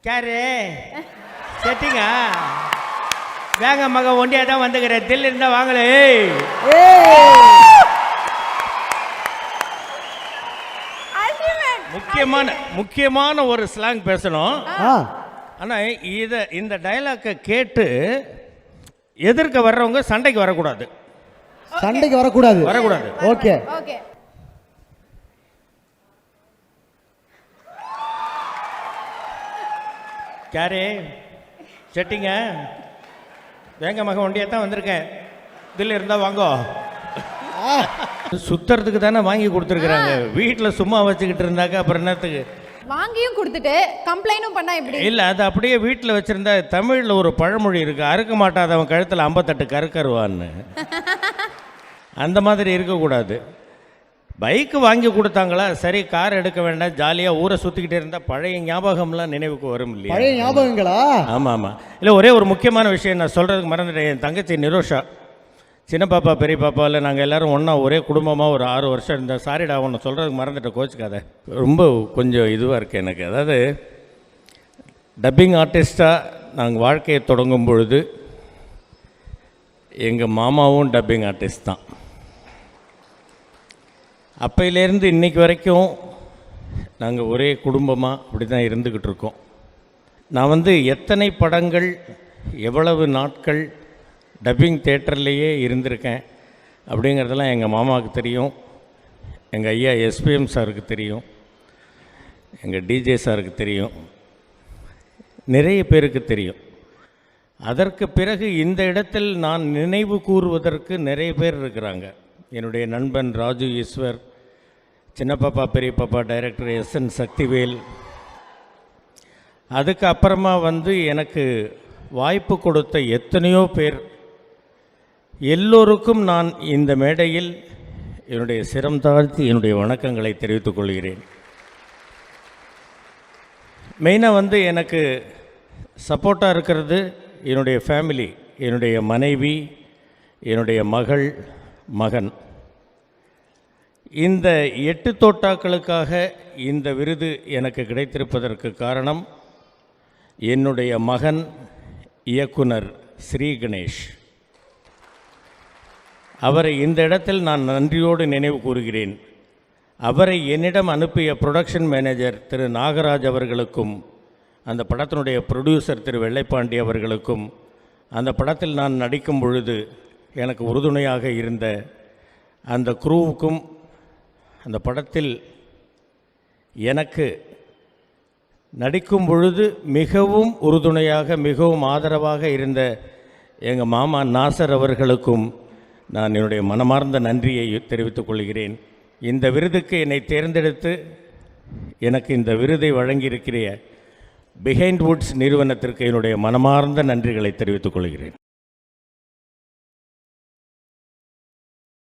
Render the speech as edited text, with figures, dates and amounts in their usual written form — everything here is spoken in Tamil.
யாரு செட்டிங்க வேங்க மக ஒண்டியா தான் வந்துக்கிறேன். தில் இருந்தா வாங்களே. முக்கியமான ஒரு ஸ்லாங் பேசணும். ஆனா இந்த டயலாக்கை கேட்டு எதிர்க்க வர்றவங்க சண்டைக்கு வரக்கூடாது. வரக்கூடாது. ஓகே. யாரே செட்டிங்க வேங்க மகன் ஒண்டியா தான் வந்திருக்கேன். தில் இருந்தா வாங்கோ. சுத்துறதுக்கு தானே வாங்கி கொடுத்துருக்குறாங்க. வீட்டில் சும்மா வச்சுக்கிட்டு இருந்தாக்க அப்புறம் என்னத்துக்கு வாங்கியும் கொடுத்துட்டு கம்ப்ளைண்டும் பண்ணா எப்படி? இல்லை, அது அப்படியே வீட்டில் வச்சுருந்தா. தமிழில் ஒரு பழமொழி இருக்குது, அறுக்க மாட்டாதவன் கழுத்தில் 58 கருக்கருவான்னு. அந்த மாதிரி இருக்கக்கூடாது. பைக்கு வாங்கி கொடுத்தாங்களா, சரி கார் எடுக்க வேண்டாம், ஜாலியாக ஊரை சுற்றிக்கிட்டே இருந்தால் பழைய ஞாபகம்லாம் நினைவுக்கு வரும் இல்லையா? பழைய ஞாபகங்களா? ஆமாம். இல்லை, ஒரே ஒரு முக்கியமான விஷயம் நான் சொல்கிறதுக்கு மறந்துட்டேன். என் தங்கச்சி நிரோஷா, சின்ன பாப்பா பெரிய பாப்பாவில் நாங்கள் எல்லோரும் ஒன்றா ஒரே குடும்பமாக ஒரு 6 வருஷம் இருந்தேன். சாரிடா ஒன்று சொல்கிறதுக்கு மறந்துட்டேன், கோச்சுக்காத. ரொம்ப கொஞ்சம் இதுவாக இருக்குது எனக்கு. அதாவது டப்பிங் ஆர்டிஸ்ட்டாக நாங்கள் வாழ்க்கையை தொடங்கும் பொழுது எங்கள் மாமாவும் டப்பிங் ஆர்டிஸ்ட் தான். அப்பையிலேருந்து இன்றைக்கி வரைக்கும் நாங்கள் ஒரே குடும்பமாக அப்படி தான் இருந்துக்கிட்டு இருக்கோம். நான் எத்தனை படங்கள் எவ்வளவு நாட்கள் டப்பிங் தேட்டர்லேயே இருந்திருக்கேன் அப்படிங்கிறதெல்லாம் எங்கள் மாமாவுக்கு தெரியும், எங்கள் ஐயா எஸ்பிஎம் சாருக்கு தெரியும், எங்கள் டிஜே சாருக்கு தெரியும், நிறைய பேருக்கு தெரியும். அதற்கு பிறகு இந்த இடத்தில் நான் நினைவு கூறுவதற்கு நிறைய பேர் இருக்கிறாங்க. என்னுடைய நண்பன் ராஜு ஈஸ்வர், சின்ன பாப்பா பெரிய பாப்பா டைரக்டர் எஸ்என் சக்திவேல், அதுக்கு அப்புறமா எனக்கு வாய்ப்பு கொடுத்த எத்தனையோ பேர், எல்லோருக்கும் நான் இந்த மேடையில் என்னுடைய சிரம் தாழ்த்தி என்னுடைய வணக்கங்களை தெரிவித்துக் கொள்கிறேன். மெயினாக எனக்கு சப்போர்ட்டாக இருக்கிறது என்னுடைய ஃபேமிலி, என்னுடைய மனைவி, என்னுடைய மகள், மகன். இந்த 8 தோட்டாக்களுக்காக இந்த விருது எனக்கு கிடைத்திருப்பதற்கு காரணம் என்னுடைய மகன் இயக்குனர் ஸ்ரீ கணேஷ். அவரை இந்த இடத்தில் நான் நன்றியோடு நினைவு கூறுகிறேன். அவரை என்னிடம் அனுப்பிய ப்ரொடக்ஷன் மேனேஜர் திரு நாகராஜ் அவர்களுக்கும், அந்த படத்தினுடைய ப்ரொடியூசர் திரு வெள்ளைப்பாண்டி அவர்களுக்கும், அந்த படத்தில் நான் நடிக்கும் பொழுது எனக்கு உறுதுணையாக இருந்த அந்த குரூவுக்கும், அந்த படத்தில் எனக்கு நடிக்கும் பொழுது மிகவும் உறுதுணையாக மிகவும் ஆதரவாக இருந்த எங்கள் மாமா நாசர் அவர்களுக்கும் நான் என்னுடைய மனமார்ந்த நன்றியை தெரிவித்துக் கொள்கிறேன். இந்த விருதுக்கு என்னை தேர்ந்தெடுத்து எனக்கு இந்த விருதை வழங்கியிருக்கிற பிஹைண்ட் வுட்ஸ் நிறுவனத்திற்கு என்னுடைய மனமார்ந்த நன்றிகளை தெரிவித்துக் கொள்கிறேன்.